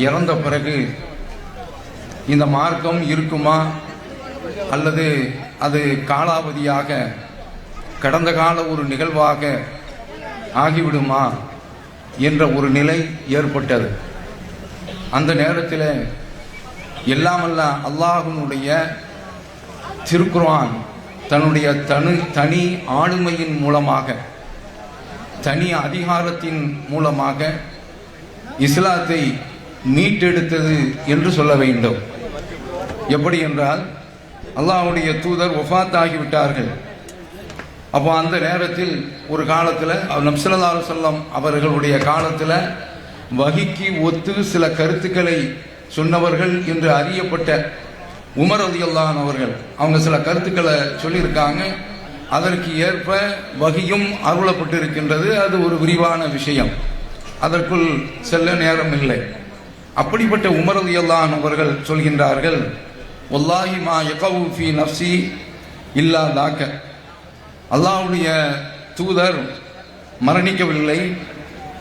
இறந்த பிறகு இந்த மார்க்கம் இருக்குமா அல்லது அது காலாவதியாக கடந்த கால ஒரு நிகழ்வாக ஆகிவிடுமா என்ற ஒரு நிலை ஏற்பட்டது. அந்த நேரத்தில் எல்லாமல்ல அல்லாஹ்வினுடைய திருக்குர்ஆன் தன்னுடைய தனி ஆளுமையின் மூலமாக, தனி அதிகாரத்தின் மூலமாக இஸ்லாத்தை மீட்டெடுத்தது என்று சொல்ல வேண்டும். எப்படி என்றால், அல்லாஹ்வுடைய தூதர் வஃபாத் ஆகிவிட்டார்கள். அப்போ அந்த நேரத்தில் ஒரு காலத்தில் நபி ஸல்லல்லாஹு அலைஹி வஸல்லம் அவர்களுடைய காலத்தில் வஹிக்கு ஒத்து சில கருத்துக்களை சொன்னவர்கள் என்று அறியப்பட்ட உமர் ரலியல்லாஹு அன்ஹு அவர்கள் அவங்க சில கருத்துக்களை சொல்லியிருக்காங்க. அதற்கு ஏற்ப வஹியும் அருளப்பட்டிருக்கின்றது. அது ஒரு விரிவான விஷயம், அதற்குள் செல்ல நேரம் இல்லை. அப்படிப்பட்ட உமர் ரலியல்லாஹு அன்ஹு அவர்கள் சொல்கின்றார்கள், வல்லாஹி மா யகவு ஃபீ நஃப்ஸி இல்லா தாக்க. அல்லாஹ்வுடைய தூதர் மரணிக்கவில்லை.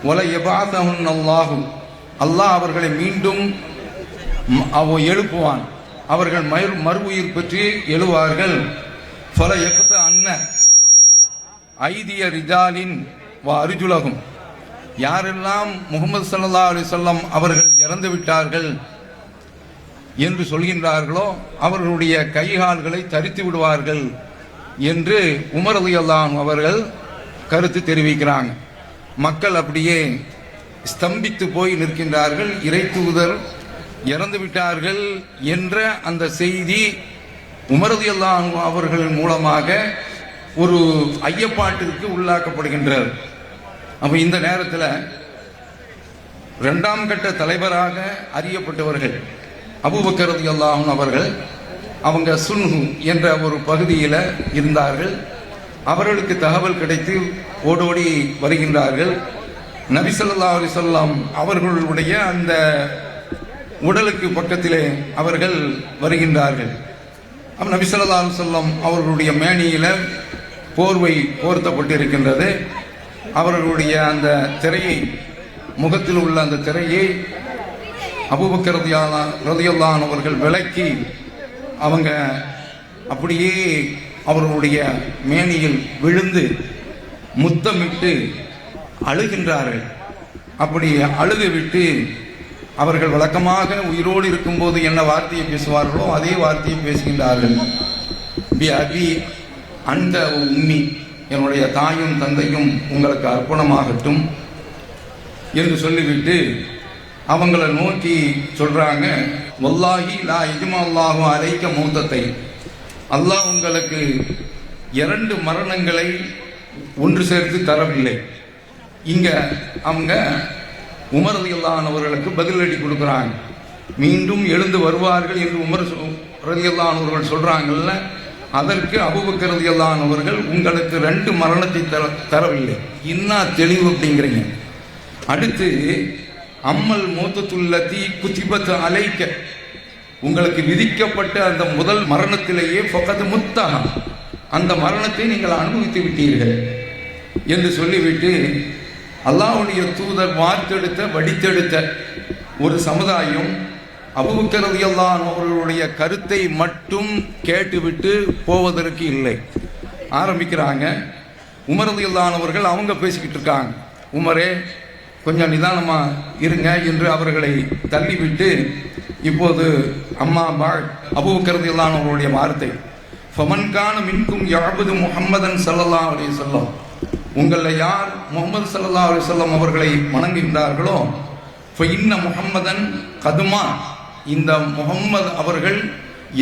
வல யபஅதஹுன் அல்லாஹு, அல்லாஹ் அவர்களை மீண்டும் எழுப்புவான். அவர்கள் மறு உயிர் பெற்று எழுவார்கள். ஃபல யக்த அன்ன ஐதிய ரிஜாலின் வ அர்ஜுலஹும், யாரெல்லாம் முஹம்மது ஸல்லல்லாஹு அலைஹி வஸல்லம் அவர்கள் இறந்து விட்டார்கள் என்று சொல்கின்றார்களோ அவர்களுடைய கைகால்களை தரித்து விடுவார்கள் என்று உமர் ரலியல்லாஹு அன்ஹு அவர்கள் கருத்து தெரிவிக்கிறாங்க. மக்கள் அப்படியே ஸ்தம்பித்து போய் நிற்கின்றார்கள். இறை தூதர் இறந்து விட்டார்கள் என்ற அந்த செய்தி உமர் ரலியல்லாஹு அன்ஹு அவர்கள் மூலமாக ஒரு ஐயப்பாட்டிற்கு உள்ளாக்கப்படுகின்றது. அப்ப இந்த நேரத்தில் இரண்டாம் கட்ட தலைவராக அறியப்பட்டவர்கள் அபூபக்கர் ரலியல்லாஹு அன்ஹு அவர்கள், அவங்க சுன்ஹு என்ற ஒரு பகுதியில் இருந்தார்கள். அவர்களுக்கு தகவல் கிடைத்து ஓடோடி வருகின்றார்கள். நபி ஸல்லல்லாஹு அலைஹி வஸல்லம் அவர்களுடைய அந்த உடலுக்கு பக்கத்திலே அவர்கள் வருகின்றார்கள். நபி ஸல்லல்லாஹு அலைஹி வஸல்லம் அவர்களுடைய மேனியில போர்வை போர்த்தப்பட்டிருக்கின்றது. அவர்களுடைய அந்த திரையை, முகத்தில் உள்ள அந்த திரையை அபூபக்கர் ரலியல்லாஹு அன்ஹு அவர்கள் விலக்கி அவங்க அப்படியே அவர்களுடைய மேனியில் விழுந்து முத்தமிட்டு அழுகின்றார்கள். அப்படி அழுது விட்டு அவர்கள் வழக்கமாக உயிரோடு இருக்கும்போது என்ன வார்த்தையை பேசுவார்களோ அதே வார்த்தையை பேசுகின்றார்கள். பி அபி அந்த உம்மி, என்னுடைய தாயும் தந்தையும் உங்களுக்கு அர்ப்பணமாகட்டும் என்று சொல்லிவிட்டு அவங்கள நோக்கி சொல்றாங்க, வல்லாஹி லா இஜ்மல்லாஹு அலைக்க மௌத்தத்தை, அல்லாஹ் உங்களுக்கு 2 மரணங்களை ஒன்று சேர்த்து தரவில்லை. இங்க அவங்க உமர் ரலியல்லாஹு அன்ஹு அவர்களுக்கு பதிலடி கொடுக்குறாங்க. மீண்டும் எழுந்து வருவார்கள் என்று உமர் ரலியல்லாஹு அன்ஹு அவர்கள் சொல்றாங்கல்ல, அதற்கு அபூபக்கர் ரலியல்லாஹு அன்ஹு அவர்கள் உங்களுக்கு 2 மரணத்தை தரவில்லை. இன்னும் தெளிவு அப்படிங்கிறீங்க. அடுத்து அம்மல் மூத்தத்துல்லதி குதிபத் அலைக்க, உங்களுக்கு விதிக்கப்பட்ட அந்த முதல் மரணத்திலேயே ஃபகத் முத்தஹா, அந்த மரணத்தை நீங்கள் அனுபவித்து விட்டீர்கள் என்று சொல்லிவிட்டு அல்லாஹ்வுடைய தூதர் வார்த்தெடுத்த வடித்தெடுத்த ஒரு சமுதாயம் அபூபக்கர் ரலியல்லாஹு அன்ஹு அவர்களுடைய கருத்தை மட்டும் கேட்டுவிட்டு போவதற்கு இல்லை. ஆரம்பிக்கிறாங்க. உமர் ரலியல்லாஹு அன்ஹு அவர்கள் அவங்க பேசிக்கிட்டு இருக்காங்க. உமரே கொஞ்சம் நிதானமா இருங்க என்று அவர்களை தள்ளிவிட்டு, இப்போது அம்மா அபூபக்கர் ரலியல்லாஹு அன்ஹு அவர்களுடைய வார்த்தை, ஃபமன் கான மின்கும் யஅபுது முஹம்மதன் ஸல்லல்லாஹு அலைஹி வஸல்லம், உங்களில் யார் முஹம்மது ஸல்லல்லாஹு அலைஹி வஸல்லம் அவர்களை வணங்குகின்றார்களோ ஃபஇன்ன முஹம்மதன் கதுமா, இந்த முஹம்மது அவர்கள்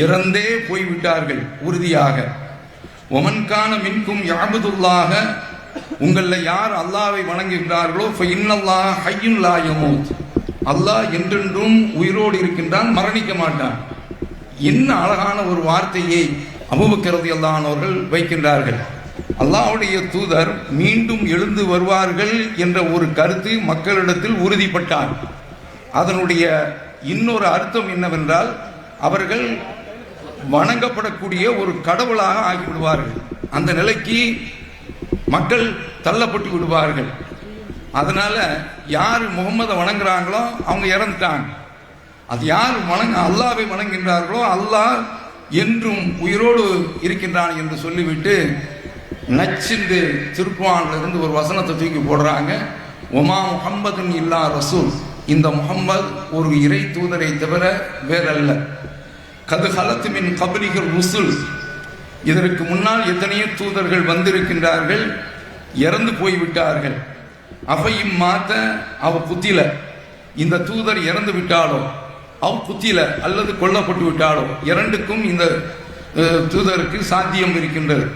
இறந்தே போய்விட்டார்கள் உறுதியாக. ஒமன் கான மின்கும் யஅபுதுல்லாஹ, உங்களில் யார் அல்லாஹ்வை வணங்குகின்றார்களோ ஃபஇன்னல்லாஹ ஹய்யுன் லா யமூத், அல்லாஹ் என்றென்றும் உயிரோடு இருக்கின்றான், மரணிக்க மாட்டான். என்ன அழகான ஒரு வார்த்தையை அபூபக்கர் ரலியல்லாஹு அன்ஹு அவர்கள் வைக்கின்றார்கள். அல்லாஹ்வுடைய தூதர் மீண்டும் எழுந்து வருவார்கள் என்ற ஒரு கருத்து மக்களிடத்தில் உறுதிப்பட்டார். அதனுடைய இன்னொரு அர்த்தம் என்னவென்றால், அவர்கள் வணங்கப்படக்கூடிய ஒரு கடவுளாக ஆகிவிடுவார்கள். அந்த நிலைக்கு மக்கள் தள்ளப்பட்டு விடுவார்கள். அதனால யார் முகம்மதை வணங்குறாங்களோ அவங்க இறந்துட்டாங்க. அது யார் அல்லாஹ்வை வணங்குகின்றார்களோ அல்லாஹ் என்றும் உயிரோடு இருக்கின்றான் என்று சொல்லிவிட்டு நச்சிந்து திருக்குர்ஆன்ல இருந்து ஒரு வசனத்தை தூக்கி போடுறாங்க. ஒமா முஹம்மதுன் இல்லா ரசூல், இந்த முஹம்மது ஒரு இறை தூதரை தவிர வேறல்ல. கது ஹலத்து மின் கப்லிஹிர் ருசுல், இதற்கு முன்னால் எத்தனையோ தூதர்கள் வந்திருக்கின்றார்கள், இறந்து போய்விட்டார்கள். அவையும் மாத்த அவ புத்தில, இந்த தூதர் இறந்து விட்டாலோ அவ புத்தில அல்லது கொல்லப்பட்டு விட்டாலோ இரண்டுக்கும் இந்த தூதருக்கு சாத்தியம் இருக்கின்றது.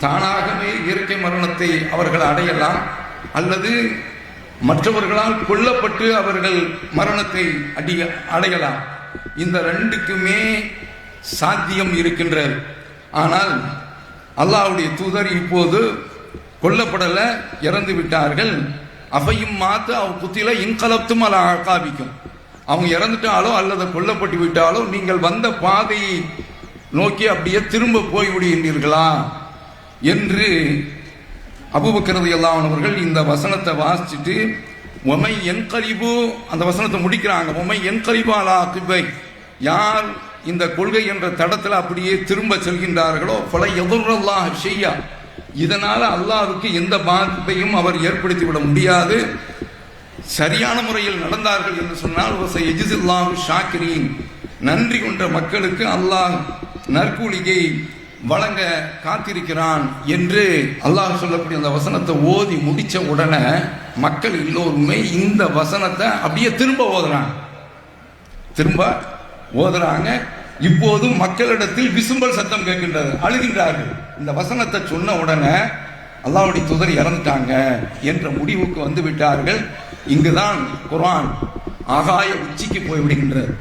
தானாகவே இயற்கை மரணத்தை அவர்கள் அடையலாம், அல்லது மற்றவர்களால் கொல்லப்பட்டு அவர்கள் மரணத்தை அடையலாம். இந்த ரெண்டுக்குமே சாத்தியம் இருக்கின்றது. ஆனால் அல்லாஹ்வுடைய தூதர் இப்போது கொல்லப்படல, இறந்து விட்டார்கள். அவையும் மாத்து அவ புத்தில இன்கலப்தும் அல ஆகாபிக்கும், அவங்க இறந்துட்டாலோ அல்லது கொல்லப்பட்டு விட்டாலோ நீங்கள் வந்த பாதையை நோக்கி அப்படியே திரும்ப போய்விடுகின்றீர்களா என்று அபூபக்கர் ரலியல்லாஹு அன்ஹு அவர்கள் இந்த வசனத்தை வாசிச்சுட்டு ஒமை என்கலிபு, அந்த வசனத்தை முடிக்கிறாங்க. ஒமை என்கலிபு அலா அகிபை, யார் இந்த கொள்கை என்ற தடத்தில் அப்படியே திரும்ப செல்கின்றார்களோ பல எதுர்ரல்லாஹ் ஷையா, இதனால அல்லாஹ்வுக்கு எந்த பாதிப்பையும் அவர் ஏற்படுத்திவிட முடியாது. சரியான முறையில் நடந்தார்கள் என்று சொன்னால் எஜிஸில்லாஹு ஷாக்கிரீன், நன்றி கொண்ட மக்களுக்கு அல்லாஹ் நற்கூலியை வழங்க காத்திருக்கிறான் என்று அல்லாஹ் சொல்லக்கூடிய அந்த வசனத்தை ஓதி முடிச்ச உடனே மக்கள் எல்லோருமே இந்த வசனத்தை அப்படியே திரும்ப ஓதுறாங்க. இப்போது மக்களிடத்தில் விசும்பல் சத்தம் கேட்கின்றது, அழுகின்றார்கள். இந்த வசனத்தை சொன்ன உடனே அல்லாஹ்வுடைய தூதர் இறந்துட்டாங்க என்ற முடிவுக்கு வந்து விட்டார்கள். இங்குதான் குர்ஆன் ஆகாய உச்சிக்கு போய்விடுகின்றது.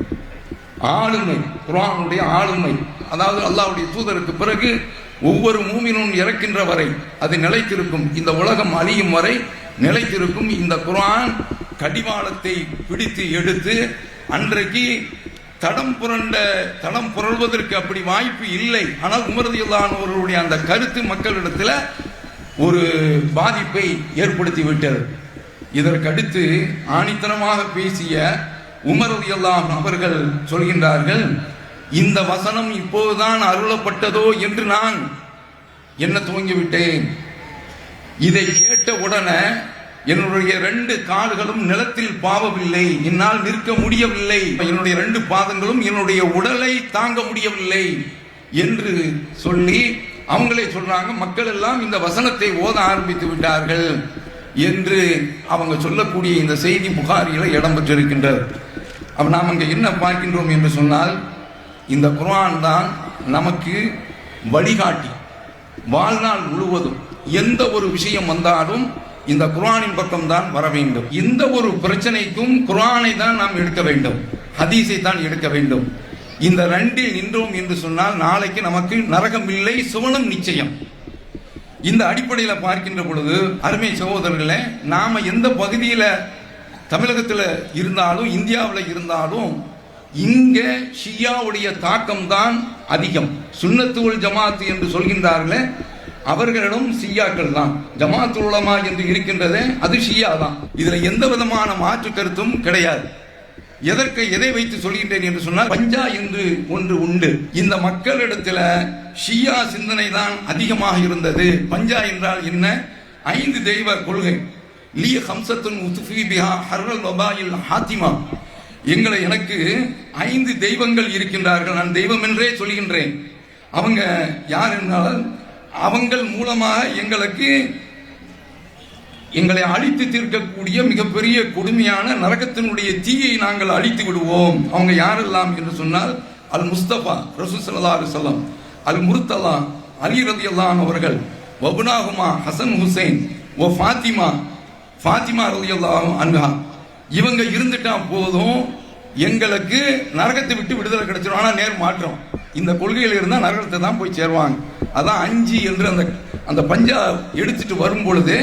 ஆளுமை, குர்ஆனுடைய ஆளுமை, அதாவது அல்லாஹ்வுடைய தூதருக்கு பிறகு ஒவ்வொரு மூமினும் இறக்கின்ற வரை அது நிலைத்திருக்கும், இந்த உலகம் அழியும் வரை நிலைத்திருக்கும். இந்த குர்ஆன் கடிவாளத்தை பிடித்து எடுத்து அன்றைக்கு தடம் புரள்வதற்கு அப்படி வாய்ப்பு இல்லை. ஆனால் உமர் ரலியல்லாஹு அன்ஹு அவர்களுடைய அந்த கருத்து மக்களிடத்தில் ஒரு பாதிப்பை ஏற்படுத்தி விட்டது. இதற்கடுத்து ஆணித்தனமாக பேசிய உமர் ரலியல்லாஹு அன்ஹு அவர்கள் சொல்கின்றார்கள், இந்த வசனம் இப்போதுதான் அருளப்பட்டதோ என்று நான் என்ன துவங்கிவிட்டேன். இதை கேட்ட உடனே என்னுடைய 2 கால்களும் நிலத்தில் பாவவில்லை, என்னால் நிற்க முடியவில்லை, என்னுடைய 2 பாதங்களும் என்னுடைய உடலை தாங்க முடியவில்லை என்று சொல்லி அவங்களே சொல்றாங்க. மக்கள் எல்லாம் இந்த வசனத்தை ஓத ஆரம்பித்து விட்டார்கள் என்று அவங்க சொல்லக்கூடிய இந்த செய்தி புகாரியில் இடம்பெற்றிருக்கின்றது. அப்ப நாம் அங்கே என்ன பார்க்கின்றோம் என்று சொன்னால், இந்த குர்ஆன் தான் நமக்கு வழிகாட்டி. வாழ்நாள் முழுவதும் எந்த ஒரு விஷயம் வந்தாலும் இந்த குர்ஆனின் பக்கம் தான் வர வேண்டும். இந்த ஒரு பிரச்சனைக்கும் குர்ஆனை தான் நாம் எடுக்க வேண்டும், ஹதீஸை தான் எடுக்க வேண்டும். இந்த 2 நின்றோம் என்று சொன்னால் நாளைக்கு நமக்கு நரகம் இல்லை, சுவனம் நிச்சயம். இந்த அடிப்படையில் பார்க்கின்ற பொழுது அருமை சகோதரர்களே, நாம எந்த பகுதியில தமிழகத்தில் இருந்தாலும் இந்தியாவில் இருந்தாலும் இங்க ஷியாவுடைய தாக்கம் தான் அதிகம். சுன்னத்து வல் ஜமாத் என்று சொல்கின்றார்களே, அவர்களிடம் ஷியாக்கள் தான். ஜமாத்துல் உலமா என்று இருக்கின்றதே அது ஷியா தான். இதுல எந்த விதமான மாற்று கருத்தும் கிடையாது. எதை வைத்து சொல்கின்றேன் என்று சொன்னால், பஞ்சா என்று ஒன்று உண்டு. இந்த மக்களிடத்தில் ஷியா சிந்தனை தான் அதிகமாக இருந்தது. பஞ்சா என்றால் என்ன? 5 தெய்வ கொள்கை. லீ ஹம்சத்துன் உத்ஃபி பிஹா ஹர்ரல் வபாயில் ஹாத்திமா, எனக்கு 5 தெய்வங்கள் இருக்கின்றார்கள், நான் தெய்வம் என்றே சொல்கின்றேன். அவங்க யார் என்றால், அவங்கள் மூலமாக எங்களை அழித்து தீர்க்கக்கூடிய மிகப்பெரிய கொடுமையான நரகத்தினுடைய தீயை நாங்கள் அழித்து விடுவோம். அவங்க யாரெல்லாம் என்று சொன்னால், அல் முஸ்தபா ரசூல் ஸல்லல்லாஹு அலைஹி வஸல்லம், அல் முர்த்தலா அலி ரலியல்லாஹு அன்ஹு அவர்கள், வபுனாஹுமா ஹசன் ஹுசைன், ஓ ஃபாத்திமா ரலியல்லாஹு அன்ஹா, இவங்க இருந்துட்டா போதும் எங்களுக்கு நரகத்தை விட்டு விடுதலை கிடைச்சிடும். ஆனால் நேர் மாற்றம், இந்த கொள்கையில் இருந்தால் நரகத்தை தான் போய் சேருவாங்க. அதான் 5 என்று அந்த பஞ்சா எடுத்துட்டு வரும் பொழுது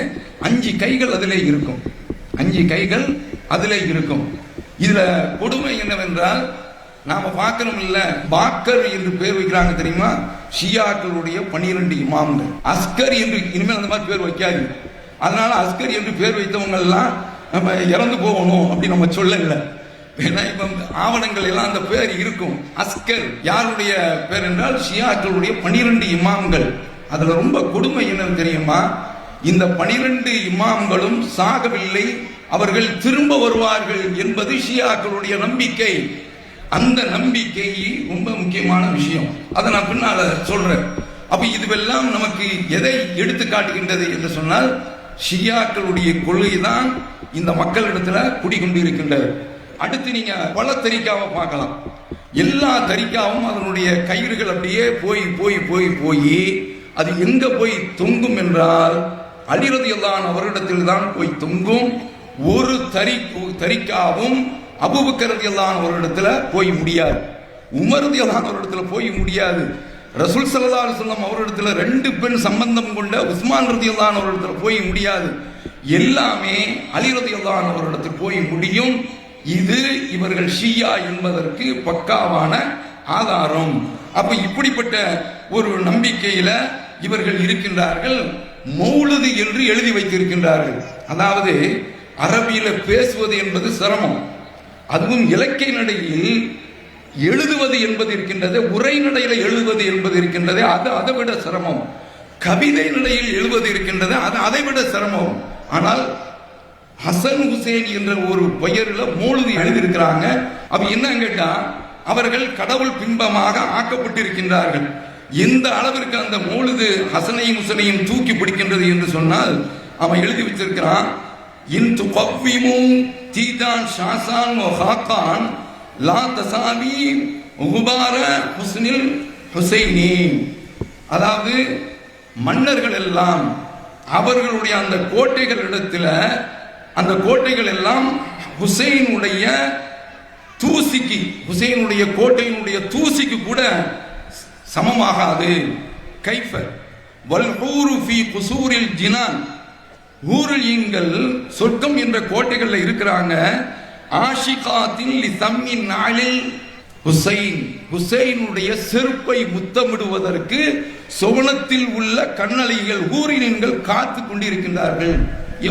5 கைகள் அதிலே இருக்கும், 5 கைகள் அதிலே இருக்கும். இதுல கொடுமை என்னவென்றால், நாம பார்க்கணும் இல்ல, பாக்கர் என்று பேர் வைக்கிறாங்க தெரியுமா? ஷியாக்களுடைய 12 இமாம்கள். அஸ்கர் என்று இனிமேல் அந்த மாதிரி பேர் வைக்காது. அதனால அஸ்கர் என்று பேர் வைத்தவங்க எல்லாம் நம்ம இறந்து போகணும் அப்படி நம்ம சொல்லல. ஏன்னா இப்ப ஆவணங்கள் எல்லாம் அந்த பேர் இருக்கும். அஸ்கர் யாருடைய பேர் என்றால் ஷியாக்களுடைய 12 இமாம்கள். அதுல ரொம்ப கொடுமை என்னன்னு தெரியுமா? இந்த 12 இமாம்களும் சாகவில்லை, அவர்கள் திரும்ப வருவார்கள் என்பது ஷியாக்களுடைய நம்பிக்கை. அந்த நம்பிக்கை ரொம்ப முக்கியமான விஷயம். அதை நான் பின்னால சொல்றேன். அப்ப இதுவெல்லாம் நமக்கு எதை எடுத்து காட்டுகின்றது என்று சொன்னால், ஷியாக்களுடைய கொள்கைதான் இந்த மக்களிடத்துல குடிகொண்டு இருக்கின்றது. அடுத்து நீங்க பல தரிக்காவை பார்க்கலாம். எல்லா தரிக்காவும் அதனுடைய கயிறுகள் அப்படியே போய் போய் போய் போய் அது எங்க போய் தொங்கும் என்றால் அலி ரலியல்லாஹு அன்ஹு அவரிடத்தில் தான் போய் தொங்கும். ஒரு தரிக்காவும் அபூபக்கர் ரலியல்லாஹு அன்ஹு அவரிடத்துல போய் முடியாது, உமர் ரலியல்லாஹு அன்ஹு அவரிடத்துல போய் முடியாது, ரசூல் ஸல்லல்லாஹு அலைஹி வஸல்லம் அவரிடத்துல 2 பெண் சம்பந்தம் கொண்ட உஸ்மான் ரலியல்லாஹு அன்ஹு அவரிடத்துல போய் முடியாது. எல்லாமே அலி ரலியல்லாஹு அன்ஹு அவரிடத்தில் போய் முடியும். இது இவர்கள் ஷியா என்பதற்கு பக்காவான ஆதாரம். அப்ப இப்படிப்பட்ட ஒரு நம்பிக்கையில இவர்கள் இருக்கின்றார்கள். மௌலுது என்று எழுதி வைத்திருக்கின்றார்கள். அதாவது அரபியில பேசுவது என்பது சிரமம், அதுவும் இலக்கிய நடையில் எழுதுவது என்பது இருக்கின்றது, உரைநடையில எழுதுவது என்பது இருக்கின்றது, அது அதை விட சிரமம். கவிதை நடையில் எழுதுவது இருக்கின்றது, அது அதை விட சிரமம். ஆனால் ஹசன் ஹுசேன் என்ற ஒரு பெயரில் மௌலுது எழுதியிருக்கிறாங்க. அப்ப என்ன கேட்டா, அவர்கள் கடவுள் பிம்பமாக ஆக்கப்பட்டிருக்கின்றார்கள். எந்த அளவிற்கு அந்த மௌலுது ஹசனையும் ஹுசனையும் தூக்கி பிடிக்கின்றது என்று சொன்னால், அவன் எழுதி வச்சிருக்கிறான், இன் துகவ்விமு தீதான் ஷாசான் வ ஹாகான் லா தசாவி உகுபார ஹுஸ்னில் ஹுசைனி. அதாவது மன்னர்கள் எல்லாம் அவர்களுடைய அந்த கோட்டைகள் இடத்துல, அந்த கோட்டைகள் எல்லாம் ஹுசைனுடைய தூசிக்கு, ஹுசைனுடைய கோட்டையினுடைய தூசிக்கு கூட சமமாகாது. கைஃப வல் ஹூரு ஃபீ குசூரில் ஜினான், ஊருல் சொர்க்கம் என்ற கோட்டைகள்ல இருக்கிறாங்க. ஆஷிகாத்தின் லிசம்மின் நாளில் ஹுசைன், ஹுசைனுடைய செருப்பை முத்தமிடுவதற்கு சுவனத்தில் உள்ள கண்ணலைகள் ஊரினீன்கள் காத்து கொண்டிருக்கின்றார்கள்.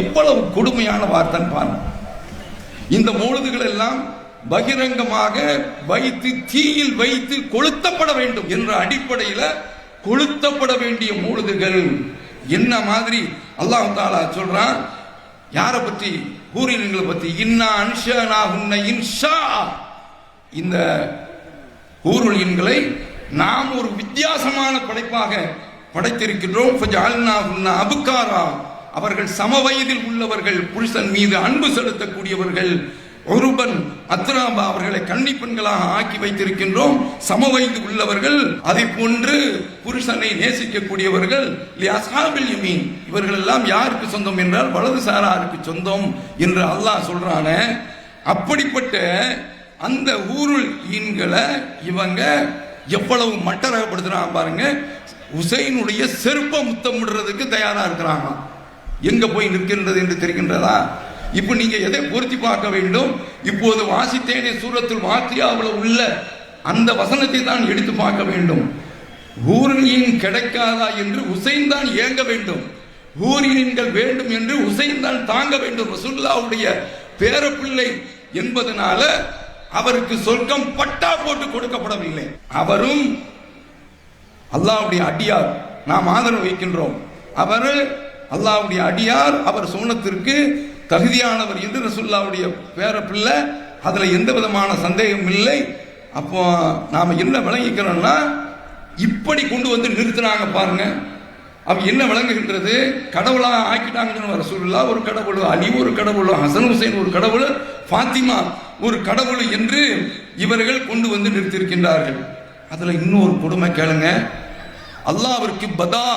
எவ்வளவு கொடுமையான வார்த்தை பாருங்க. இந்த மௌலுதுகள் எல்லாம் பகிரங்கமாக வைத்து தீயில் வைத்து கொளுத்தப்பட வேண்டும் என்ற அடிப்படையில கொளுத்தப்பட வேண்டிய மௌலுதுகள். என்ன மாதிரி அல்லாஹ் தஆலா சொல்றான், யாரை பற்றி? ஹூரின்களை பற்றி. இன்னா அன்ஷனாஹுன்ன இன்ஷா, இந்த ஹூருல்களை நாம் ஒரு வித்தியாசமான படைப்பாக படைத்திருக்கின்றோம். ஃபஜஅல்னாஹுன்ன அப்காரா, அவர்கள் சம வயதில் உள்ளவர்கள், புருஷன் மீது அன்பு செலுத்தக்கூடியவர்கள். ஒருபன் அத்ராபா, அவர்களை கன்னிப்பெண்களாக ஆக்கி வைத்திருக்கின்றோம். சம வயது உள்ளவர்கள், அதை போன்று புருஷனை நேசிக்கக்கூடியவர்கள். அஸ்ஹாபில் யமீன், இவர்கள் எல்லாம் யாருக்கு சொந்தம் என்றால் வலதுசாராருக்கு சொந்தம் என்று அல்லாஹ் சொல்றான. அப்படிப்பட்ட அந்த ஊருல் ஈன்களை இவங்க எவ்வளவு மட்டரகப்படுத்துறாங்க பாருங்க. ஹுசைனுடைய செருப்ப முத்தமிடுறதுக்கு தயாரா இருக்கிறாங்க. எங்க போய் நிற்கின்றது என்று தெரிகின்றதா? இப்ப நீங்க எதை பொருத்தி பார்க்க வேண்டும்? இப்போது வாசித்தேனே சூரத்துல் வாக்கியாவில் உள்ள அந்த வசனத்தை தான் எடுத்து பார்க்க வேண்டும். ஊரின் கிடைக்காதா என்று ஹுசைன் தான் ஏங்க வேண்டும், ஊரின்கள் வேண்டும் என்று ஹுசைன் தான் தாங்க வேண்டும். ரசூலுல்லாஹ்வுடைய பேரப்பிள்ளை என்பதனால அவருக்கு சொர்க்கம் பட்டா போட்டு கொடுக்கப்படவில்லை. அவரும் அல்லாஹ்வுடைய அடியார், நாம் ஆதரவு வைக்கின்றோம். அவர் அல்லாஹ்வுடைய அடியார், அவர் சுவனத்திற்கு தகுதியானவர் என்று ரசூலுல்லாஹ்வுடைய பேரப்பிள்ளை, அதுல எந்த விதமான சந்தேகம் இல்லை. அப்போ நாம என்ன விளங்கிக்கிறோம்னா, இப்படி கொண்டு வந்து நிறுத்தினாங்க பாருங்க. அப்ப என்ன விளங்குகின்றது? கடவுளா ஆக்கிட்டாங்க. ரசூலுல்லாஹ் ஒரு கடவுள், அலி ஒரு கடவுள், ஹசன் ஹுசைன் ஒரு கடவுள், ஃபாத்திமா ஒரு கடவுள் என்று இவர்கள் கொண்டு வந்து நிறுத்தியிருக்கின்றார்கள். அதுல இன்னொரு கொடுமை கேளுங்க. அல்லாஹ்விற்கு பதா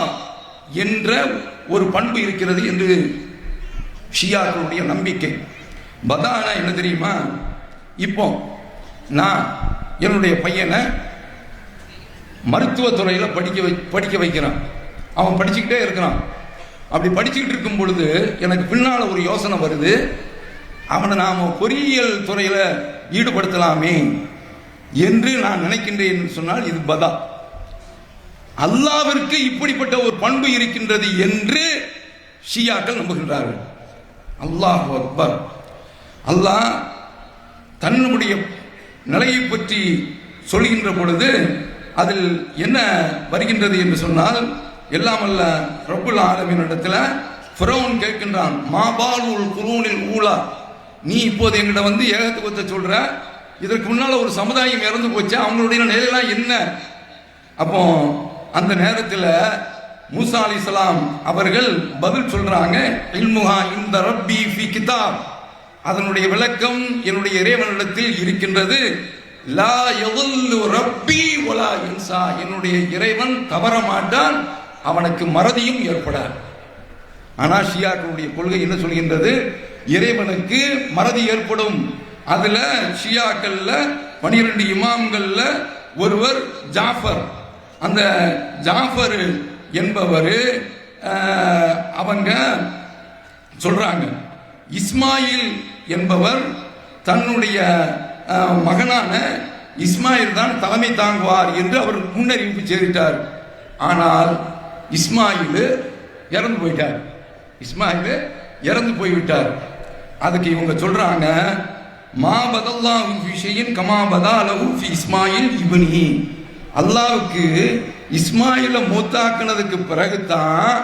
என்ற ஒரு பண்பு இருக்கிறது என்று ஷியாக்களுடைய நம்பிக்கை. பதானா என்ன தெரியுமா? இப்போ நான் என்னுடைய பையனை மருத்துவத்துறையில படிக்க வைக்கிறான். அவன் படிச்சுக்கிட்டே இருக்கிறான். அப்படி படிச்சுக்கிட்டு இருக்கும் பொழுது எனக்கு பின்னால ஒரு யோசனை வருது, அவனை நாம பொறியியல் துறையில ஈடுபடுத்தலாமே என்று நான் நினைக்கின்றேன் சொன்னால் இது பதா. அல்லாஹ்விற்கு இப்படிப்பட்ட ஒரு பண்பு இருக்கின்றது என்று ஷியாக்கள் நம்புகின்றார்கள். அல்லாஹ் அக்பர். அல்லாஹ் தன்னுடைய நிலையை பற்றி சொல்கின்ற பொழுது அதில் என்ன வருகின்றது என்று சொன்னால், எல்லாம் அல்ல ரப்புல் ஆலமீன் இடத்துல ஃபிரௌன் கேட்கின்றான், மாபாலுல் குரூனில் ஊலா, நீ இப்போது எங்கிட்ட வந்து ஏகத்துவத்தை சொல்ற, இதற்கு முன்னால ஒரு சமுதாயம் இறந்து போச்சு, அவங்களுடைய நிலையெல்லாம் என்ன? அப்போ அந்த நேரத்தில் மூசா அலைஹிஸ்ஸலாம் அவர்கள் பதில் சொல்றாங்க, இல்முஹா இந்த ரப்பி ஃபி கிதாப், அதனுடைய விளக்கம் என்னுடைய இறைவனிடத்தில் இருக்கின்றது. லா யதுல்லு ரப்பி வலா யன்சா, என்னுடைய இறைவன் தவற மாட்டான், அவனுக்கு மறதியும் ஏற்படாது. ஆனா ஷியாக்களுடைய கொள்கை என்ன சொல்கின்றது? இறைவனுக்கு மறதி ஏற்படும். அதுல ஷியாக்கள்ல 12 இமாம்கள்ல ஒருவர் ஜாஃபர். அந்த ஜாஃபர் என்பவர் அவங்க சொல்றாங்க, இஸ்மாயில் என்பவர் தன்னுடைய மகனான இஸ்மாயில் தான் தலைமை தாங்குவார் என்று அவர் முன்னறிவிப்பு செய்திட்டார். ஆனால் இஸ்மாயில் இறந்து போயிட்டார். இஸ்மாயில் இறந்து போய்விட்டார். அதுக்கு இவங்க சொல்றாங்க, மா பதல்லாஹு ஃபீ ஷைஇன் கமா பதலஹு ஃபீ இஸ்மாயில் இப்னி, அல்லாஹ்வுக்கு இஸ்மாயிலை மூத்தாக்குனதுக்கு பிறகுதான்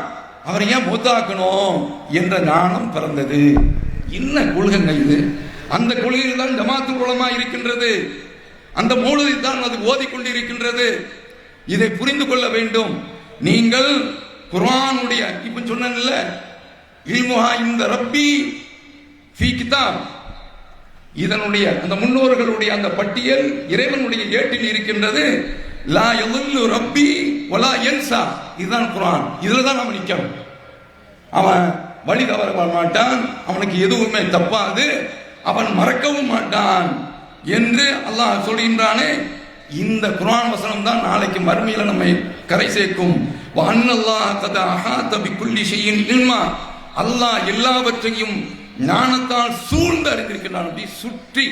அவரை ஏன் மூத்தாக்கணும் என்ற ஞானம் பிறந்தது. என்ன கொள்கைங்க இது? அந்த கொள்கையில் தான் ஜமாத்துல் உலமா இருக்கின்றது. அந்த மௌலூதை தான் அது ஓதிக்கொண்டிருக்கின்றது. இதை புரிந்து கொள்ள வேண்டும். நீங்கள் குர்ஆனுடைய இப்ப சொன்னேன்ல, இல்முஹா இந்த ரப்பி ஃபீ கிதாப், இதனுடைய அந்த முன்னோர்களுடைய அந்த பட்டியல் இறைவனுடைய ஏட்டில் இருக்கின்றது. லா யதுல்லு ரப்பி வலா யன்சா, இதுதான் குர்ஆன். இதுல தான் நாம நிக்கணும். அவன் வழி தவற மாட்டான், அவனுக்கு எதுவுமே தப்பாது, அவன் மறக்கவும் மாட்டான் என்று அல்லாஹ் சொல்கின்றானே. இந்த குர்ஆன் வசனம் தான் நாளைக்கு மறுமையில நம்மை கரை சேர்க்கும். வஅன்னல்லாஹ கத அஹாத பிகுல்லி ஷைஇன் இல்மா, அல்லாஹ் எல்லாவற்றையும் ஞானத்தால் சூழ்ந்து அறிந்திருக்கிறான். அப்படி சுற்றி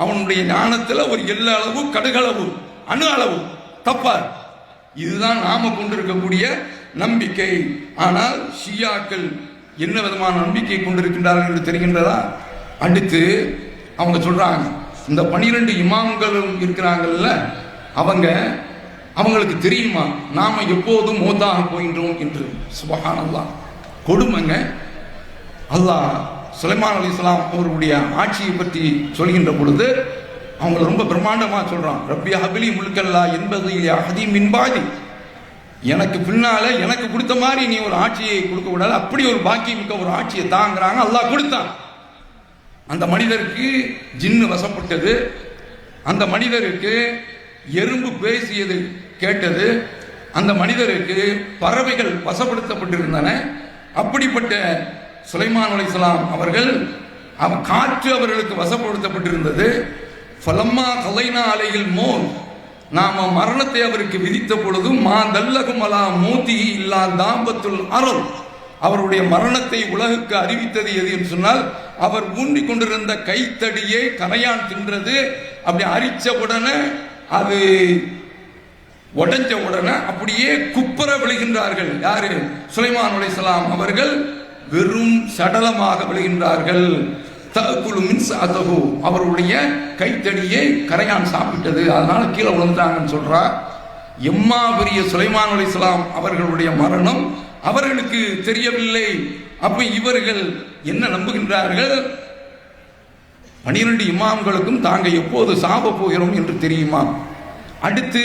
அவனுடைய ஞானத்தில் ஒரு எல்ல அளவு, கடுகளவு, அணு அளவு தப்பார். இதுதான் நாம கொண்டிருக்கக்கூடிய நம்பிக்கை. ஆனால் ஷியாக்கள் என்ன விதமான நம்பிக்கை கொண்டிருக்கின்றார்கள் என்று தெரிகின்றதா? அடுத்து அவங்க சொல்றாங்க, இந்த 12 இமாம்களும் இருக்கிறாங்கல்ல, அவங்களுக்கு தெரியுமா நாம எப்போதும் மௌத்தாக போகின்றோம் என்று? சுப்ஹானல்லாஹ், கொடுமைங்க. அல்லாஹ் சுலைமான் அலைஹிஸ்ஸலாம் அவருடைய ஆட்சியை பற்றி சொல்கின்ற பொழுது அவங்க ரொம்ப பிரம்மாண்டமா சொல்றான், ரப்பி ஹபிலி முல்கல்லா என்பது அஹதி மின்பாதி, எனக்கு பின்னால எனக்கு கொடுத்த மாதிரி நீ ஒரு ஆட்சியை கொடுக்க கூடாது, அப்படி ஒரு பாக்கியம் மிக்க ஒரு ஆட்சியை தாங்கிறாங்க. அல்லாஹ் கொடுத்தான். அந்த மனிதருக்கு ஜின்னு வசப்பட்டது, அந்த மனிதருக்கு எறும்பு பேசியது கேட்டது, அந்த மனிதருக்கு பறவைகள் வசப்படுத்தப்பட்டிருந்தன. அப்படிப்பட்ட சுலைமான் அலைஹிஸ்ஸலாம் அவர்கள் காற்று அவர்களுக்கு வசப்படுத்தப்பட்டிருந்தது. ஃபலம்மா கலைனா அலையில் மோன், நாம மரணத்தை அவருக்கு விதித்த பொழுது மா தல்லகும் அலா மோதி இல்லா தாம்பத்துல் அருள், அவருடைய மரணத்தை உலகுக்கு அறிவித்தது எது என்று சொன்னால், அவர் ஊன்றிக் கொண்டிருந்த கைத்தடியை கரையான் தின்றது. அப்படி அரிச்ச உடனே அது உடைஞ்ச உடனே அப்படியே குப்புற விழுகின்றார்கள். யாரு? சுலைமான் அலைஹிஸ்ஸலாம் அவர்கள் வெறும் சடலமாக விழுகின்றார்கள். தஅகுலு மின் சஅதஹு, அவருடைய கைத்தடியை கரையான் சாப்பிட்டது, அதனால கீழே விழுந்தாங்கன்னு சொல்றா. எம்மா பெரிய சுலைமான் அலைஹிஸ்ஸலாம் அவர்களுடைய மரணம் அவர்களுக்கு தெரியவில்லை. அப்ப இவர்கள் என்ன நம்புகின்றார்கள்? 12 இமாம்களுக்கும் தாங்க எப்போது சாப போகிறோம் என்று தெரியுமா? அடுத்து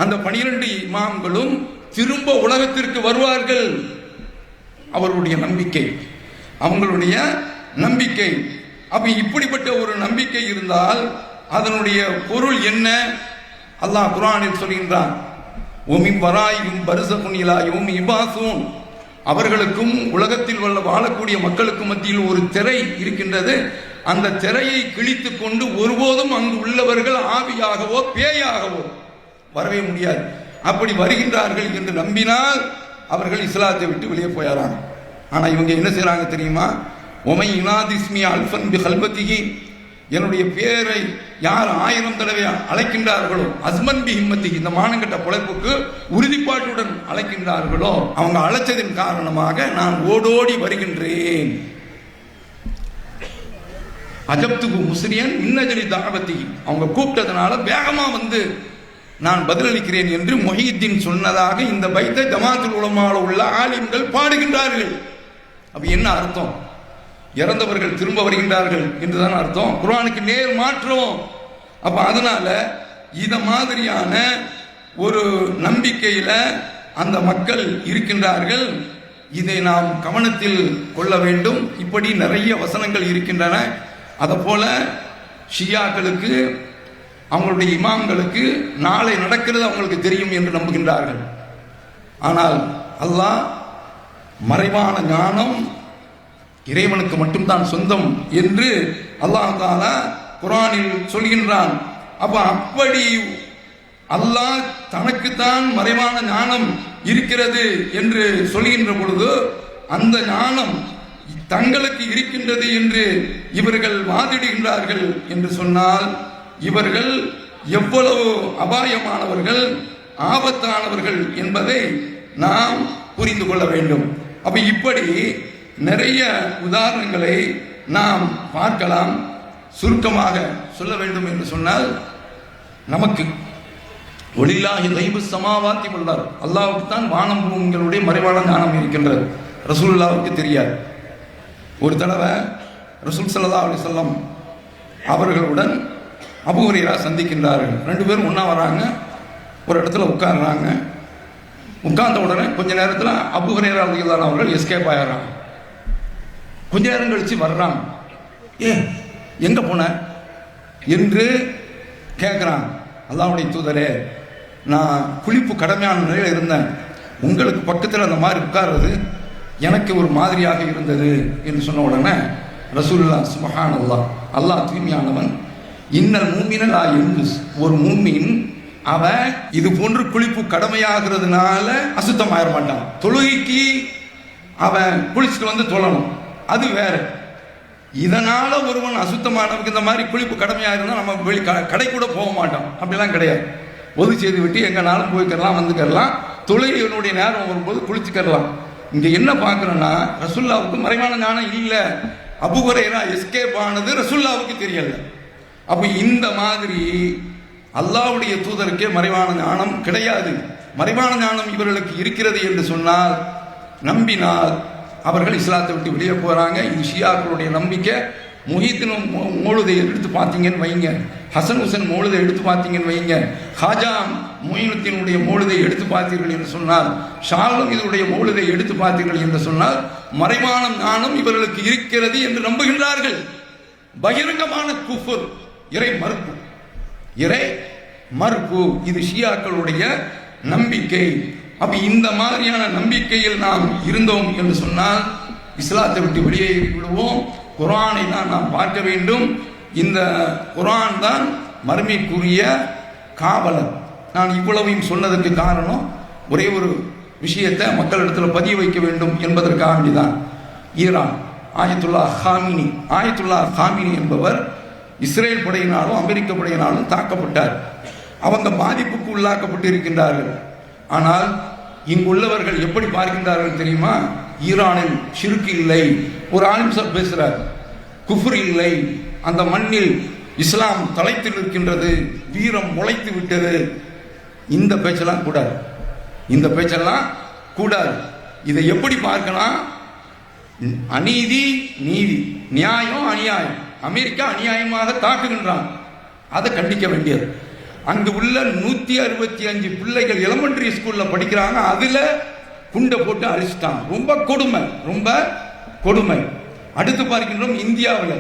அந்த 12 இமாம்களும் திரும்ப உலகத்திற்கு வருவார்கள். அவருடைய நம்பிக்கை, அவங்களுடைய நம்பிக்கை. அப்ப இப்படிப்பட்ட ஒரு நம்பிக்கை இருந்தால் அதனுடைய பொருள் என்ன? அல்லாஹ் குர்ஆனில் சொல்கின்றான், ஒமின் வராயும் பர்ஸகுன் இலா யௌமி யுபாஸூன், அவர்களுக்கும் உலகத்தில் வாழக்கூடிய மக்களுக்கு மத்தியில் ஒரு திரை இருக்கின்றது. அந்த திரையை கிழித்து கொண்டு ஒருபோதும் அங்கு உள்ளவர்கள் ஆவியாகவோ பேயாகவோ வரவே முடியாது. அப்படி வருகின்றார்கள் என்று நம்பினால் அவர்கள் இஸ்லாத்தை விட்டு வெளியே போயாராங்க. ஆனா இவங்க என்ன செய்யறாங்க தெரியுமா? ஒமை யுனாதிஸ்மி அல்ஃபன் பி கல்பத்திஹி, என்னுடைய பேரை யார் 1000 தடவை அழைக்கின்றார்களோ, அஸ்மன் பி ஹிம்மத்தி, இந்த மானங்கட்ட பொழைப்புக்கு உறுதிப்பாட்டுடன் அழைக்கின்றார்களோ, அவங்க அழைச்சதின் காரணமாக நான் ஓடோடி வருகின்றேன். அஜப்துகு முஸ்ரியன் இன்னஜலி தாவத்தி, அவங்க கூப்பிட்டதுனால வேகமா வந்து நான் பதிலளிக்கிறேன் என்று மொஹியுத்தீன் சொன்னதாக இந்த பைத்தை ஜமாத்துல் உலமால உள்ள ஆலிம்கள் பாடுகின்றார்கள். அப்ப என்ன அர்த்தம்? இறந்தவர்கள் திரும்ப வருகின்றார்கள் என்றுதான் அர்த்தம். குர்ஆனுக்கு நேர் மாற்றம். அப்ப அதனால இத மாதிரியான ஒரு நம்பிக்கையில அந்த மக்கள் இருக்கின்றார்கள். இதை நாம் கவனத்தில் கொள்ள வேண்டும். இப்படி நிறைய வசனங்கள் இருக்கின்றன. அதை போல ஷியாக்களுக்கு அவங்களுடைய இமாம்களுக்கு நாளை நடக்கிறது அவங்களுக்கு தெரியும் என்று நம்புகின்றார்கள். ஆனால் அல்லாஹ் மறைவான ஞானம் இறைவனுக்கு மட்டும்தான் சொந்தம் என்று அல்லாஹ் தஆலா குர்ஆனில் சொல்கின்றான். அப்ப அப்படி அல்லாஹ் தனக்குத்தான் மறைவான ஞானம் இருக்கிறது என்று சொல்கின்ற பொழுது அந்த ஞானம் தங்களுக்கு இருக்கின்றது என்று இவர்கள் வாதிடுகின்றார்கள் என்று சொன்னால் இவர்கள் எவ்வளவு அபாயமானவர்கள், ஆபத்தானவர்கள் என்பதை நாம் புரிந்து கொள்ள வேண்டும். அப்ப இப்படி நிறைய உதாரணங்களை நாம் பார்க்கலாம். சுருக்கமாக சொல்ல வேண்டும் என்று சொன்னால், நமக்கு ஒலில்லாஹி கைபு சமாவாத்தி உள்ளார், அல்லாஹ்வுக்கு தான் வானம் பூமிகளுடைய மறைவான ஞானம் இருக்கின்றது, ரசூலுல்லாஹ்வுக்கு தெரியாது. ஒரு தடவை ரசூல் ஸல்லல்லாஹு அலைஹி வஸல்லம் அவர்களுடன் அபூ ஹுரைரா சந்திக்கின்றார்கள். 2 பேரும் ஒன்றா வராங்க, ஒரு இடத்துல உட்கார்றாங்க. உட்கார்ந்த உடனே கொஞ்ச நேரத்தில் அபூ ஹுரைரா ரலியல்லாஹு அவர்கள் எஸ்கேப் ஆயிடுறாங்க. கொஞ்ச நேரம் கழிச்சு வர்றாங்க. எங்க போன என்று கேட்குறாங்க. அல்லாஹ்வுடைய தூதரே, நான் குளிப்பு கடமையான நிலையில் இருந்தேன், உங்களுக்கு பக்கத்தில் அந்த மாதிரி உட்கார்றது எனக்கு ஒரு மாதிரியாக இருந்தது என்று சொன்ன உடனே ரசூலுல்லாஹ் சுப்ஹானல்லாஹ், அல்லாஹ் தூய்மையானவன், இன்னல் மூமின லா யன்ஜுஸ், ஒரு மூமின் அவன் இது போன்று குளிப்பு கடமையாகிறதுனால அசுத்தம் ஆயிட மாட்டான். தொழுகைக்கு அவன் குளிச்சுட்டு வந்து தொழணும், அது வேற. இதனால ஒருவன் அசுத்தமானவனுக்கு இந்த மாதிரி குளிப்பு கடமையாக இருந்தால் நம்ம வெளி கடை கூட போக மாட்டோம், அப்படிலாம் கிடையாது. பொது செய்து விட்டு எங்கனாலும் போய்க்கிறலாம், வந்துக்கிறலாம், தொழுகையினுடைய நேரம் வரும்போது குளிச்சுக்கிறலாம். இங்க என்ன பார்க்கிறோன்னா, ரசூலுல்லாஹ்வுக்கு மறைவான ஞானம் இல்லை, அபூ ஹுரைரா எஸ்கேப் ஆனது ரசூலுல்லாஹ்வுக்கு தெரியல. அப்ப இந்த மாதிரி அல்லாஹ்வுடைய தூதருக்கே மறைவான ஞானம் கிடையாது. மறைவான ஞானம் இவர்களுக்கு இருக்கிறது என்று சொன்னால், நம்பினால் அவர்கள் இஸ்லாத்தை விட்டு வெளியே போறாங்க. இது ஷியாக்களுடைய நம்பிக்கை. முஹித்தின் மௌலுதை எடுத்து பார்த்தீங்கன்னு வைங்க, ஹசன் ஹுசைன் மௌலுதை எடுத்து பார்த்தீங்கன்னு வைங்க, ஹாஜா மொயினுத்தீனுடைய மௌலுதை எடுத்து பார்த்தீர்கள் என்று சொன்னால், ஷாலும் இதனுடைய மௌலுதை எடுத்து பார்த்தீர்கள் என்று சொன்னால், மறைவான ஞானம் இவர்களுக்கு இருக்கிறது என்று நம்புகின்றார்கள். பகிரங்கமான குஃபர், இறை மறுப்பு, இறை மறுப்பு, இது ஷியாக்களுடைய நம்பிக்கை. அப்ப இந்த மாதிரியான நம்பிக்கையில் நாம் இருந்தோம் என்று சொன்னால் இஸ்லாத்தை விட்டு வெளியே விடுவோம். குர்ஆனை தான் நாம் பார்க்க வேண்டும். இந்த குர்ஆன் தான் மறுமைக்குரிய காவலர். நான் இவ்வளவையும் சொன்னதற்கு காரணம், ஒரே ஒரு விஷயத்தை மக்களிடத்தில் பதிய வைக்க வேண்டும் என்பதற்காக வேண்டிதான். ஈரான் ஆயத்துல்லா காமினி என்பவர் இஸ்ரேல் படையினாலும் அமெரிக்க படையினாலும் தாக்கப்பட்டார். அவங்க பாதிப்புக்கு உள்ளாக்கப்பட்டு இருக்கின்றார்கள். ஆனால் இங்குள்ளவர்கள் எப்படி பார்க்கின்றார்கள் தெரியுமா? ஈரானில் ஷிர்க் இல்லை, ஒரு ஆலிம் சார் பேசுறார், குஃப்ர் இல்லை, அந்த மண்ணில் இஸ்லாம் தலைத்து நிற்கின்றது, வீரம் முளைத்து விட்டது. இந்த பேச்செல்லாம் கூடாது, இந்த பேச்செல்லாம் கூடாது. இதை எப்படி பார்க்கலாம்? அநீதி நீதி, நியாயம் அநியாயம். அமெரிக்கா அநியாயமாக தாக்குகின்றான், அதை கண்டிக்க வேண்டியது. அங்கு உள்ள 165 பிள்ளைகள் எலிமெண்டரி ஸ்கூல்ல படிக்கிறாங்க, அதுல குண்டை போட்டு அழிச்சிட்டான். ரொம்ப கொடுமை, ரொம்ப கொடுமை. அடுத்து பார்க்கின்றோம் இந்தியாவில்,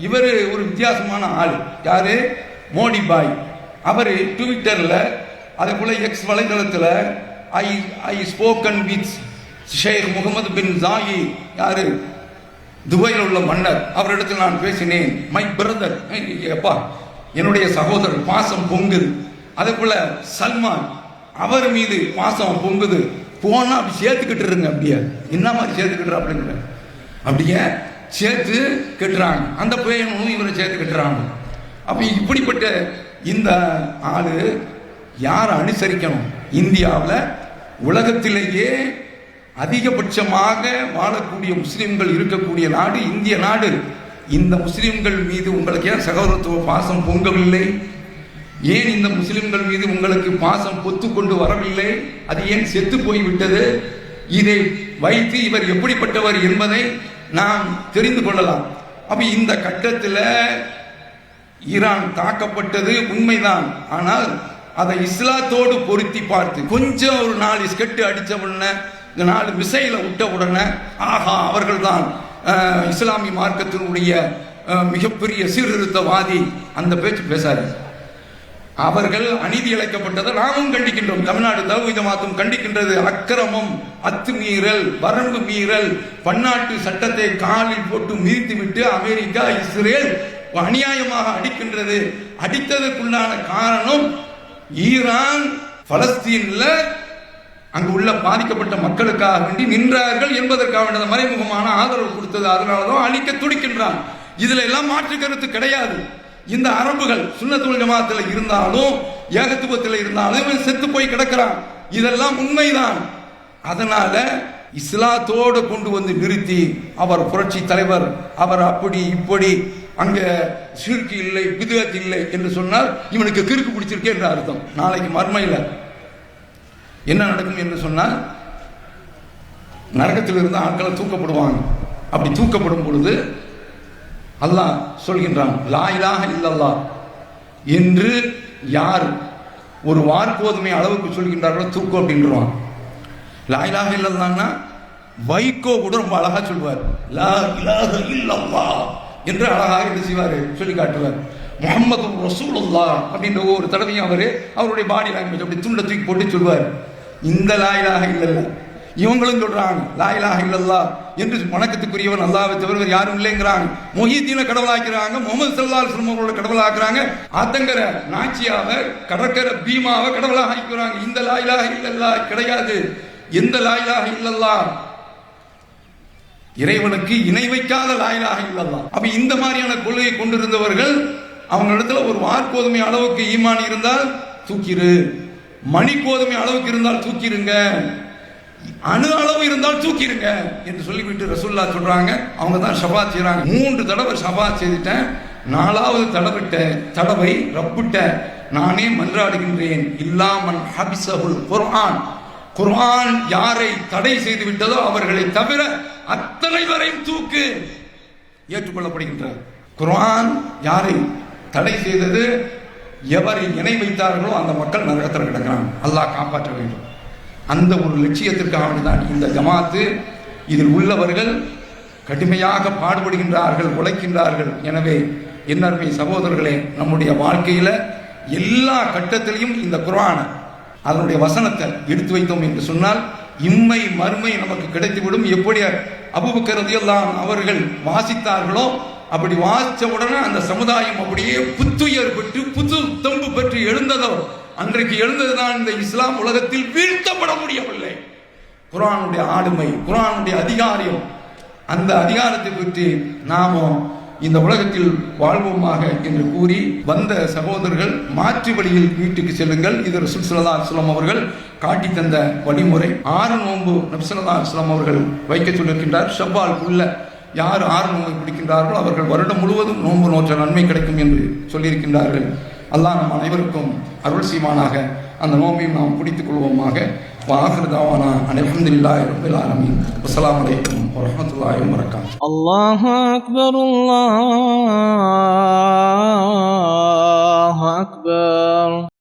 இவர் ஒரு வித்தியாசமான ஆள். யாரு? மோடி பாய். அவர் ட்விட்டர்ல, அதே போல எக்ஸ் வலைதளத்தில் ஐ ஸ்போக்கன் வித் ஷேக் முகமது பின் ஜாயி, யாரு? துபாயில் உள்ள மன்னர், அவரிடத்தில் நான் பேசினேன். மை பிரதர், எப்பா என்னுடைய சகோதரர், பாசம் பொங்குது. அதே போல சல்மான், அவர் மீது பாசம் பொங்குது. போனா அப்படி சேர்த்துக்கிட்டு இருங்க, அப்படியே என்ன மாதிரி சேர்த்துக்கிட்டு அப்படிங்கிற, அப்படியே சேர்த்து கட்டுறாங்க. அந்த பையனும் இவரை சேர்த்து கட்டுறாங்க. அப்ப இப்படிப்பட்ட இந்த ஆளு யார் அனுசரிக்கணும்? இந்தியாவில் உலகத்திலேயே அதிகபட்சமாக வாழக்கூடிய முஸ்லிம்கள் இருக்கக்கூடிய நாடு இந்திய நாடு. இந்த முஸ்லிம்கள் மீது உங்களுக்கு ஏன் சகோதரத்துவ பாசம் பொங்கவில்லை? ஏன் இந்த முஸ்லிம்கள் மீது உங்களுக்கு பாசம் பொத்து கொண்டு வரவில்லை? அது ஏன் செத்து போய்விட்டது? இதை வைத்து இவர் எப்படிப்பட்டவர் என்பதை நாம் தெரிந்து கொள்ளலாம். அப்ப இந்த கட்டத்தில் ஈரான் தாக்கப்பட்டது உண்மைதான். ஆனால் அதை இஸ்லாத்தோடு பொருத்தி பார்த்து கொஞ்சம் ஒரு 4 ஸ்கெட்டு அடித்த உடனே, 4 மிசைல விட்ட உடனே ஆஹா அவர்கள் தான் இஸ்லாமிய மார்க்கத்தினுடைய மிகப்பெரிய சீர்திருத்தவாதி அந்த பேச்சு பேசாரு. அவர்கள் அநீதி இழைக்கப்பட்டதை நாமும் கண்டிக்கின்றோம். தமிழ்நாடு தவ்ஹீத் ஜமாத்தும் கண்டிக்கின்றது. அக்கிரமம், அத்துமீறல், வரம்பு மீறல், பன்னாட்டு சட்டத்தை காலில் போட்டு மிதித்து விட்டு அமெரிக்கா இஸ்ரேல் அநியாயமாக அடிக்கின்றது. அடித்ததற்குண்டான காரணம் ஈரான் பலஸ்தீன்ல அங்கு உள்ள பாதிக்கப்பட்ட மக்களுக்காக வேண்டி நின்றார்கள் என்பதற்காக மறைமுகமான ஆதரவு கொடுத்தது. அதனாலதான் அழிக்க துடிக்கின்றான். இதுல எல்லாம் மாற்று கருத்து கிடையாது. இந்த அரபுகள் சுன்னத்துல் ஜமாத்தில் இருந்தாலும் ஏகத்துவத்தில் இருந்தாலும் செத்து போய் கிடக்கிறான். இதெல்லாம் உண்மைதான். அதனால இஸ்லாத்தோடு கொண்டு வந்து நிறுத்தி அவர் புரட்சி தலைவர், அவர் அப்படி இப்படி அங்க ஷிர்க் இல்லை பித்அத் இல்லை என்று சொன்னால் இவனுக்கு கிறுக்கு பிடிச்சிருக்கே என்ற அர்த்தம். நாளைக்கு மர்மையில் என்ன நடக்கும் என்று சொன்னால் நரகத்தில் இருந்து ஆட்களை தூக்கப்படுவாங்க. அப்படி தூக்கப்படும் பொழுது அல்லாஹ் சொல்கின்றான், லா இலாஹ இல்லல்லாஹ் என்று யார் ஒரு வார்கோதுமை அளவுக்கு சொல்கின்றார்களோ தூக்கம் அப்படின்றான். லா இலாஹ இல்லல்லாஹ்னா வைகோ கூட ரொம்ப அழகா சொல்வார். லா இலாஹ இல்லல்லாஹ் என்று அழகாக என்ன செய்வார் சொல்லி காட்டுவார். முஹம்மது ரசூலுல்லாஹ் அப்படின்ற ஒரு தடவையும் அவருடைய பாடி லாங்குவேஜ் அப்படி துண்ட தூக்கி போட்டு சொல்வார். இந்த லா இலாஹ இல்லல்லாஹ் இவங்களும் சொல்றாங்க லா இலாஹ இல்லல்லாஹ் என்று வணக்கத்துக்குரியவன் அல்லாஹ்வை தவிர யாரும் இல்லைங்கிறாங்க. மொஹிதீனை கடவுளாக்கிறாங்க, முகமது ஸல்லல்லாஹு அலைஹி வஸல்லம் அவர்களை கடவுளாக்குறாங்க, ஆத்தங்கர நாச்சியாவை கடற்கரை பீமாவை கடவுளாக ஆக்கிறாங்க. இந்த லா இலாஹ இல்லல்லாஹ் கிடையாது. எந்த லா இலாஹ இல்லல்லாஹ்? இறைவனுக்கு இணை வைக்காத லா இலாஹ இல்லல்லாஹ். அப்ப இந்த மாதிரியான கொள்கையை கொண்டிருந்தவர்கள் அவங்க இடத்துல ஒரு வார்கோதுமை அளவுக்கு ஈமான் இருந்தால் தூக்கிரு, மணி கோதுமை அளவுக்கு இருந்தால் தூக்கிருங்க, அணு அளவு இருந்தால் தூக்கிருங்க என்று சொல்லிவிட்டு ரசூலுல்லாஹ் சொல்றாங்க. அவங்க தான் ஷஃபாத் செய்றாங்க. 3 தடவை ஷஃபாத் செய்துட்டேன். 4வது தடவை ரப்பிட்ட நானே மன்றாடுகின்றேன். இல்லாமன் ஹபிஸஹுல் குர்ஆன், குர்ஆன் யாரை தடை செய்து விட்டதோ அவர்களை தவிர அத்தனை வரையும் தூக்கு ஏற்றுக்கொள்ளப்படுகின்றார். குர்ஆன் யாரை தடை செய்தது, எவரை இணை வைத்தார்களோ அந்த மக்கள் நரகத்தில் கிடக்கிறாங்க. அல்லாஹ் காப்பாற்ற வேண்டும். அந்த ஒரு லட்சியத்திற்காக தான் இந்த ஜமாத்து, இதில் உள்ளவர்கள் கடுமையாக பாடுபடுகின்றார்கள், உழைக்கின்றார்கள். எனவே என்னருமை சகோதரர்களே, நம்முடைய வாழ்க்கையில எல்லா கட்டத்திலையும் இந்த குர்ஆனை அதனுடைய வசனத்தை எடுத்து வைத்தோம் என்று சொன்னால் இம்மை மறுமை நமக்கு கிடைத்துவிடும். எப்படி அபூபக்கர் ரலியல்லாஹு அவர்கள் வாசித்தார்களோ அப்படி வாசித்த உடனே அந்த சமுதாயம் அப்படியே புத்துயர் பெற்று புது தம்பு பெற்று எழுந்ததோ அன்றைக்கு எழுந்ததுதான் இந்த இஸ்லாம் உலகத்தில் வீழ்த்தப்பட முடியவில்லை. குர்ஆனுடைய ஆளுமை, குர்ஆனுடைய அதிகாரம், அந்த அதிகாரத்தை பற்றி நாமும் இந்த உலகத்தில் வாழ்வோமாக என்று கூறி வந்த சகோதரர்கள் மாற்று வழியில் வீட்டுக்கு செல்லுங்கள். இது ரசூல் ஸல்லல்லாஹு அலைஹி வஸல்லம் அவர்கள் காட்டி தந்த வழிமுறை. 6 நோன்பு நபி ஸல்லல்லாஹு அலைஹி வஸல்லம் அவர்கள் வைக்க சொல்லியிருக்கின்றார். ஷவ்வாலுக்குள்ள யார் 6 நோன்பு பிடிக்கின்றார்களோ அவர்கள் வருடம் முழுவதும் நோன்பு நோற்ற நன்மை கிடைக்கும் என்று சொல்லியிருக்கின்றார்கள். அல்லாஹ் நம் அனைவருக்கும் அருள் செய்வானாக. அந்த நோன்பையும் நாம் பிடித்துக் கொள்வோமாக. வாஹிரு தஅவானா அல்ஹம்துலில்லாஹி ரப்பில் ஆலமீன். அஸ்ஸலாமு அலைக்கும் வரஹ்மத்துல்லாஹி வபரகாத்துஹு. அல்லாஹு அக்பர், அல்லாஹு அக்பர்.